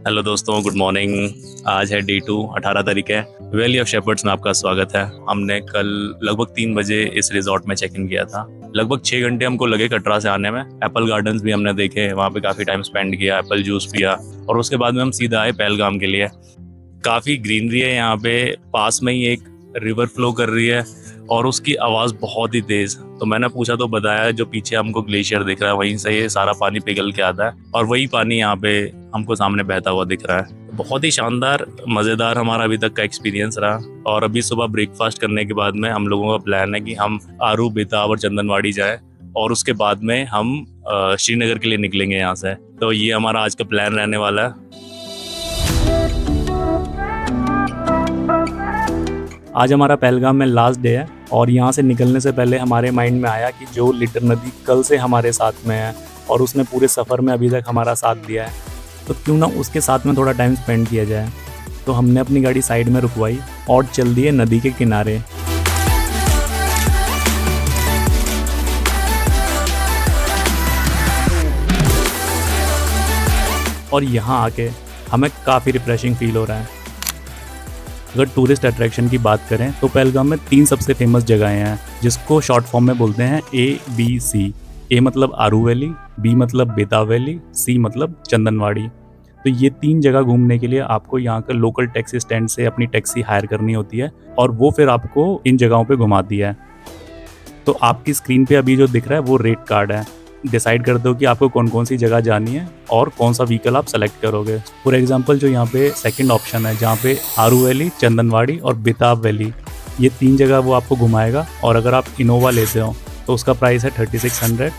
Hello दोस्तों, good morning. आज है डे 2, 18 तारीख है। वैली ऑफ शेपर्ड्स में आपका स्वागत है। हमने कल लगभग 3 बजे इस रिजॉर्ट में चेक इन किया था। लगभग 6 घंटे हमको लगे कटरा से आने में। एप्पल गार्डन्स भी हमने देखे, वहाँ पे काफ़ी टाइम स्पेंड किया, एप्पल जूस पिया और उसके बाद में हम सीधा आए पहलगाम के लिए। काफ़ी ग्रीनरी है यहाँ पे, पास में ही एक रिवर फ्लो कर रही है और उसकी आवाज़ बहुत ही तेज़। तो मैंने पूछा तो बताया जो पीछे हमको ग्लेशियर दिख रहा है वहीं से ये सारा पानी पिघल के आता है और वही पानी यहाँ पे हमको सामने बहता हुआ दिख रहा है। बहुत ही शानदार मज़ेदार हमारा अभी तक का एक्सपीरियंस रहा। और अभी सुबह ब्रेकफास्ट करने के बाद में हम लोगों का प्लान है कि हम आरू, बेताब और चंदनवाड़ी जाएं और उसके बाद में हम श्रीनगर के लिए निकलेंगे यहाँ से। तो ये हमारा आज का प्लान रहने वाला है। आज हमारा पहलगाम में लास्ट डे है और यहाँ से निकलने से पहले हमारे माइंड में आया कि जो लिटर नदी कल से हमारे साथ में है और उसने पूरे सफ़र में अभी तक हमारा साथ दिया है, तो क्यों ना उसके साथ में थोड़ा टाइम स्पेंड किया जाए। तो हमने अपनी गाड़ी साइड में रुकवाई और चल दिए नदी के किनारे। और यहाँ आके हमें काफ़ी रिफ्रेशिंग फील हो रहा है। अगर टूरिस्ट अट्रैक्शन की बात करें तो पहलगाम में 3 सबसे फेमस जगहें हैं जिसको शॉर्ट फॉर्म में बोलते हैं ABC। ए मतलब आरू वैली, बी मतलब बेताब वैली, सी मतलब चंदनवाड़ी। तो ये 3 जगह घूमने के लिए आपको यहाँ का लोकल टैक्सी स्टैंड से अपनी टैक्सी हायर करनी होती है और वो फिर आपको इन जगहों पे घुमाती है। तो आपकी स्क्रीन पे अभी जो दिख रहा है वो रेट कार्ड है। डिसाइड करते हो कि आपको कौन कौन सी जगह जानी है और कौन सा व्हीकल आप सेलेक्ट करोगे। फॉर एग्जांपल जो यहाँ पे सेकंड ऑप्शन है जहाँ पे आरू वैली, चंदनवाड़ी और बेताब वैली, ये 3 जगह वो आपको घुमाएगा। और अगर आप इनोवा लेते हो तो उसका प्राइस है 3600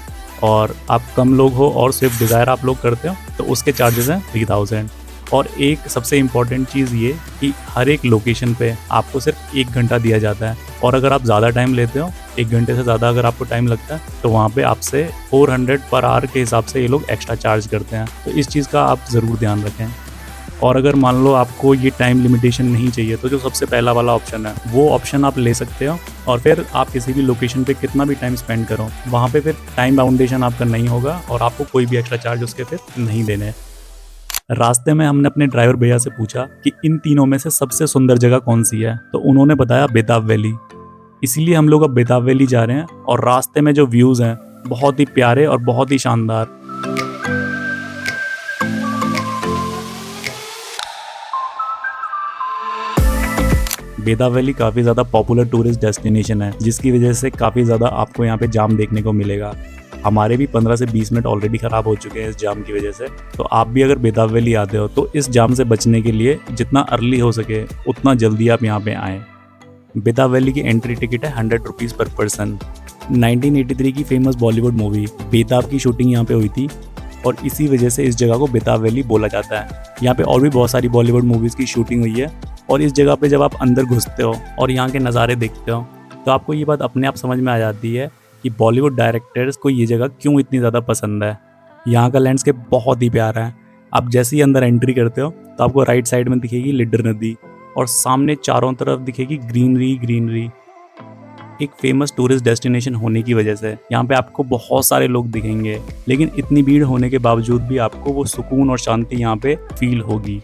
और आप कम लोग हो और स्विफ्ट डिज़ायर आप लोग करते हो तो उसके चार्जेस हैं 3000। और एक सबसे इम्पॉर्टेंट चीज़ ये कि हर एक लोकेशन पे आपको सिर्फ 1 घंटा दिया जाता है और अगर आप ज़्यादा टाइम लेते हो, 1 घंटे से ज़्यादा अगर आपको टाइम लगता है तो वहाँ पे आपसे 400 पर आवर के हिसाब से ये लोग एक्स्ट्रा चार्ज करते हैं। तो इस चीज़ का आप ज़रूर ध्यान रखें। और अगर मान लो आपको ये टाइम लिमिटेशन नहीं चाहिए तो जो सबसे पहला वाला ऑप्शन है वो ऑप्शन आप ले सकते हो और फिर आप किसी भी लोकेशन पे कितना भी टाइम स्पेंड करो वहाँ पे फिर टाइम बाउंडेशन आपका नहीं होगा और आपको कोई भी एक्स्ट्रा चार्ज उसके फिर नहीं देने। रास्ते में हमने अपने ड्राइवर भैया से पूछा कि इन तीनों में से सबसे सुंदर जगह कौन सी है, तो उन्होंने बताया बेताब वैली। इसीलिए हम लोग अब बेताब वैली जा रहे हैं और रास्ते में जो व्यूज़ हैं बहुत ही प्यारे और बहुत ही शानदार। बेताब वैली काफ़ी ज़्यादा पॉपुलर टूरिस्ट डेस्टिनेशन है जिसकी वजह से काफ़ी ज़्यादा आपको यहाँ पे जाम देखने को मिलेगा। हमारे भी 15 से 20 मिनट ऑलरेडी ख़राब हो चुके हैं इस जाम की वजह से। तो आप भी अगर बेताब वैली आते हो तो इस जाम से बचने के लिए जितना अर्ली हो सके उतना जल्दी आप यहाँ पे आएँ। बेताब वैली की एंट्री टिकट है 100 रुपीज़ पर पर्सन। 1983 की फेमस बॉलीवुड मूवी बेताब की शूटिंग यहाँ पे हुई थी और इसी वजह से इस जगह को बेताब वैली बोला जाता है। यहाँ पे और भी बहुत सारी बॉलीवुड मूवीज़ की शूटिंग हुई है और इस जगह पे जब आप अंदर घुसते हो और यहाँ के नज़ारे देखते हो तो आपको ये बात अपने आप समझ में आ जाती है कि बॉलीवुड डायरेक्टर्स को ये जगह क्यों इतनी ज़्यादा पसंद है। यहाँ का लैंडस्केप बहुत ही प्यारा है। आप जैसे ही अंदर एंट्री करते हो तो आपको राइट साइड में दिखेगी लिडर नदी और सामने चारों तरफ दिखेगी ग्रीनरी। एक फेमस टूरिस्ट डेस्टिनेशन होने की वजह से यहाँ पे आपको बहुत सारे लोग दिखेंगे, लेकिन इतनी भीड़ होने के बावजूद भी आपको वो सुकून और शांति यहाँ पे फील होगी।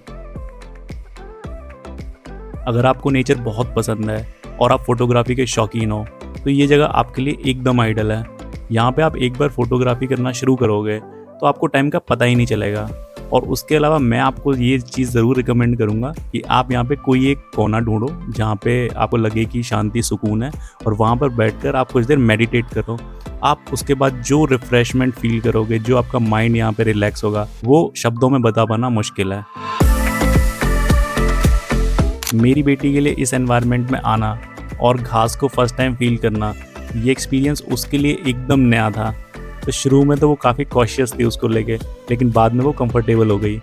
अगर आपको नेचर बहुत पसंद है और आप फोटोग्राफी के शौकीन हो तो ये जगह आपके लिए एकदम आइडल है। यहाँ पे आप एक बार फोटोग्राफी करना शुरू करोगे तो आपको टाइम का पता ही नहीं चलेगा। और उसके अलावा मैं आपको ये चीज़ ज़रूर रिकमेंड करूँगा कि आप यहाँ पे कोई एक कोना ढूंढो जहाँ पे आपको लगे कि शांति सुकून है और वहाँ पर बैठकर आप कुछ देर मेडिटेट करो। आप उसके बाद जो रिफ़्रेशमेंट फील करोगे, जो आपका माइंड यहाँ पे रिलैक्स होगा, वो शब्दों में बता पाना मुश्किल है। मेरी बेटी के लिए इस एनवायरनमेंट में आना और घास को फर्स्ट टाइम फील करना, ये एक्सपीरियंस उसके लिए एकदम नया था। तो शुरू में तो वो काफ़ी कॉशियस थी उसको लेके, लेकिन बाद में वो कंफर्टेबल हो गई।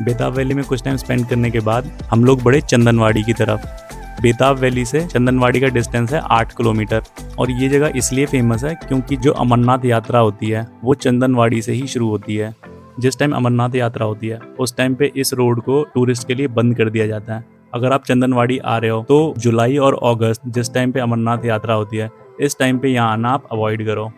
बेताब वैली में कुछ टाइम स्पेंड करने के बाद हम लोग बढ़े चंदनवाड़ी की तरफ। बेताब वैली से चंदनवाड़ी का डिस्टेंस है 8 किलोमीटर और ये जगह इसलिए फेमस है क्योंकि जो अमरनाथ यात्रा होती है वो चंदनवाड़ी से ही शुरू होती है। जिस टाइम अमरनाथ यात्रा होती है उस टाइम पे इस रोड को टूरिस्ट के लिए बंद कर दिया जाता है अगर आप चंदनवाड़ी आ रहे हो तो जुलाई और अगस्त जिस टाइम पे अमरनाथ यात्रा होती है, इस टाइम पे यहाँ आना आप अवॉइड करो।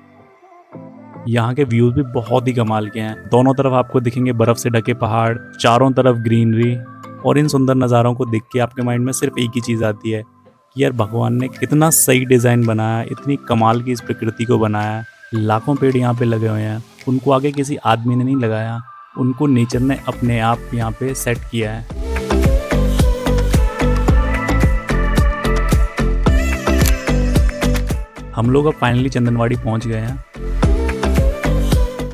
यहाँ के व्यूज भी बहुत ही कमाल के हैं। दोनों तरफ आपको दिखेंगे बर्फ से ढके पहाड़, चारों तरफ ग्रीनरी, और इन सुंदर नज़ारों को देख के आपके माइंड में सिर्फ एक ही चीज़ आती है कि यार भगवान ने कितना सही डिज़ाइन बनाया, इतनी कमाल की इस प्रकृति को बनाया। लाखों पेड़ यहाँ पे लगे हुए हैं, उनको आगे किसी आदमी ने नहीं लगाया, उनको नेचर ने अपने आप यहाँ पे सेट किया है। हम लोग अब फाइनली चंदनवाड़ी पहुँच गए हैं,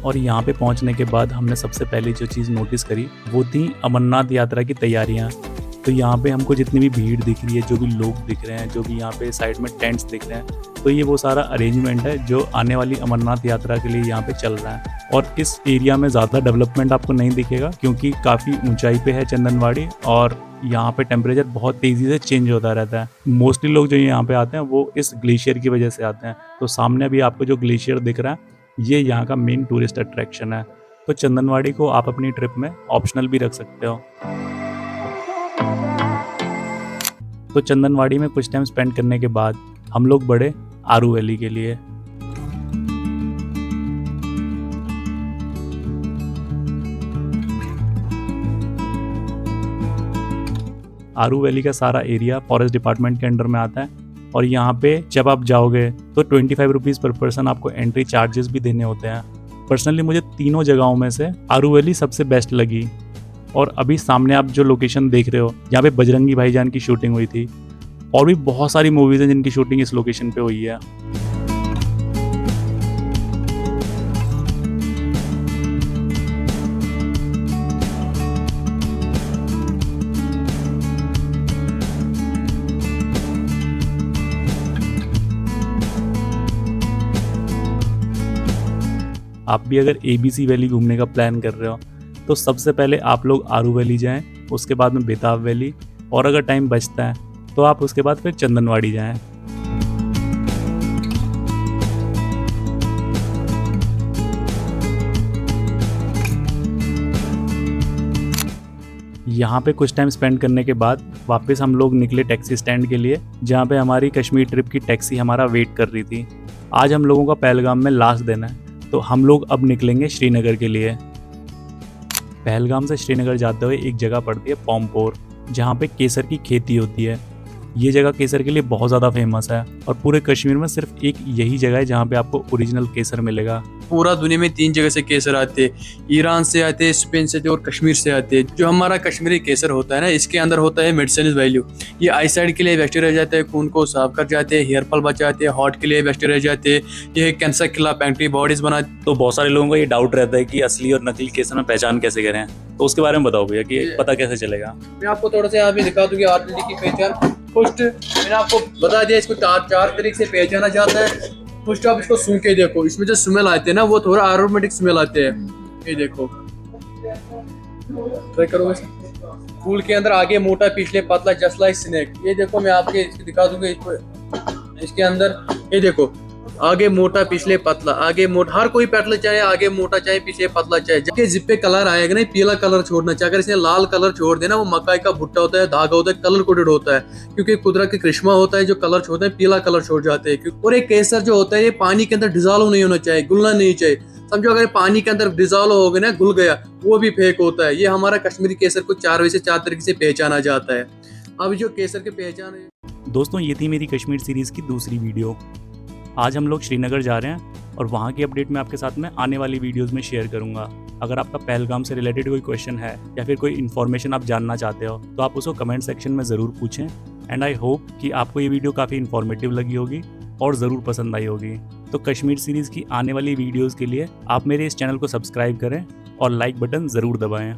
और यहाँ पे पहुँचने के बाद हमने सबसे पहले जो चीज़ नोटिस करी वो थी अमरनाथ यात्रा की तैयारियाँ। तो यहाँ पे हमको जितनी भी भीड़ दिख रही है, जो भी लोग दिख रहे हैं, जो भी यहाँ पे साइड में टेंट्स दिख रहे हैं, तो ये वो सारा अरेंजमेंट है जो आने वाली अमरनाथ यात्रा के लिए यहाँ पे चल रहा है। और इस एरिया में ज़्यादा डेवलपमेंट आपको नहीं दिखेगा क्योंकि काफ़ी ऊंचाई पे है चंदनवाड़ी, और यहाँ पे टेम्परेचर बहुत तेज़ी से चेंज होता रहता है। मोस्टली लोग जो यहाँ पे आते हैं वो इस ग्लेशियर की वजह से आते हैं। तो सामने भी आपको जो ग्लेशियर दिख रहा है ये यहाँ का मेन टूरिस्ट अट्रैक्शन है। तो चंदनवाड़ी को आप अपनी ट्रिप में ऑप्शनल भी रख सकते हो। तो चंदनवाड़ी में कुछ टाइम स्पेंड करने के बाद हम लोग बढ़े आरू वैली के लिए। आरू वैली का सारा एरिया फॉरेस्ट डिपार्टमेंट के अंडर में आता है, और यहाँ पे जब आप जाओगे तो 25 रुपीज़ पर पर्सन आपको एंट्री चार्जेस भी देने होते हैं। पर्सनली मुझे तीनों जगहों में से आरू वैली सबसे बेस्ट लगी। और अभी सामने आप जो लोकेशन देख रहे हो, यहाँ पे बजरंगी भाईजान की शूटिंग हुई थी, और भी बहुत सारी मूवीज़ हैं जिनकी शूटिंग इस लोकेशन पे हुई है। आप भी अगर ABC वैली घूमने का प्लान कर रहे हो तो सबसे पहले आप लोग आरू वैली जाएं, उसके बाद में बेताब वैली, और अगर टाइम बचता है तो आप उसके बाद फिर चंदनवाड़ी जाएं। यहाँ पे कुछ टाइम स्पेंड करने के बाद वापस हम लोग निकले टैक्सी स्टैंड के लिए, जहाँ पे हमारी कश्मीर ट्रिप की टैक्सी हमारा वेट कर रही थी। आज हम लोगों का पहलगाम में लास्ट दिन है, तो हम लोग अब निकलेंगे श्रीनगर के लिए। पहलगाम से श्रीनगर जाते हुए एक जगह पड़ती है पॉम्पोर, जहाँ पे केसर की खेती होती है। ये जगह केसर के लिए बहुत ज़्यादा फेमस है, और पूरे कश्मीर में सिर्फ एक यही जगह है जहाँ पे आपको ओरिजिनल केसर मिलेगा। पूरा दुनिया में 3 जगह से केसर आते हैं, ईरान से आते हैं, स्पेन से आते हैं और कश्मीर से आते हैं। जो हमारा कश्मीरी केसर होता है ना, इसके अंदर होता है मेडिसिनल वैल्यू। ये आई साइड के लिए बेस्ट रह जाते हैं, खून को साफ कर जाते हैं, हेयर फॉल बचाते हैं, हार्ट के लिए बेस्ट रह जाते हैं, ये कैंसर के खिलाफ एंटीबॉडीज बनाते। तो बहुत सारे लोगों को ये डाउट रहता है कि असली और नकली केसर में पहचान कैसे करें, तो उसके बारे में बताओ भैया कि पता कैसे चलेगा। मैं आपको थोड़ा सा यहाँ पे दिखा दूंगी आर्टिस्ट की पहचान। फर्स्ट मैंने आपको बता दिया, इसको 4 तरीके से पहचाना जाता है। फर्स्ट आप इसको सूंघ के देखो, इसमें जो स्मेल आते हैं ना वो थोड़ा एरोमेटिक स्मेल आते हैं। ये देखो, ट्राई करो। फूल के अंदर आगे मोटा पिछले पतला, जस्ट लाइक स्नेक। ये देखो मैं आपके इसको दिखा दूंगा, इसके अंदर ये देखो, आगे मोटा पिछले पतला, आगे मोटा, हर कोई पेटल चाहे आगे मोटा चाहे पीछे पतला चाहे। जबकि जिप पे कलर आएगा ना, पीला कलर छोड़ना चाहिए। अगर इसने लाल कलर छोड़ देना, वो मकाई का भुट्टा होता है, धागा होता है, कलर कोडेड होता है, क्योंकि कुदरत की करिश्मा होता है। जो कलर छोड़ते हैं पीला कलर छोड़ जाते हैं। और एक केसर जो होता है, ये पानी के अंदर डिजॉल्व नहीं होना चाहिए, घुलना नहीं चाहिए। समझो अगर पानी के अंदर डिजॉल्व हो गया ना, घुल गया, वो भी फेक होता है। ये हमारा कश्मीरी केसर को 4 तरीके से पहचाना जाता है। अब जो केसर की पहचान है दोस्तों, ये थी मेरी कश्मीर सीरीज़ की दूसरी वीडियो। आज हम लोग श्रीनगर जा रहे हैं, और वहाँ की अपडेट मैं आपके साथ में आने वाली वीडियोस में शेयर करूँगा। अगर आपका पहलगाम से रिलेटेड कोई क्वेश्चन है या फिर कोई इन्फॉर्मेशन आप जानना चाहते हो तो आप उसको कमेंट सेक्शन में ज़रूर पूछें। एंड आई होप कि आपको ये वीडियो काफ़ी इन्फॉर्मेटिव लगी होगी और ज़रूर पसंद आई होगी। तो कश्मीर सीरीज़ की आने वाली वीडियोज़ के लिए आप मेरे इस चैनल को सब्सक्राइब करें और लाइक बटन ज़रूर दबाएँ।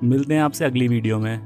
मिलते हैं आपसे अगली वीडियो में।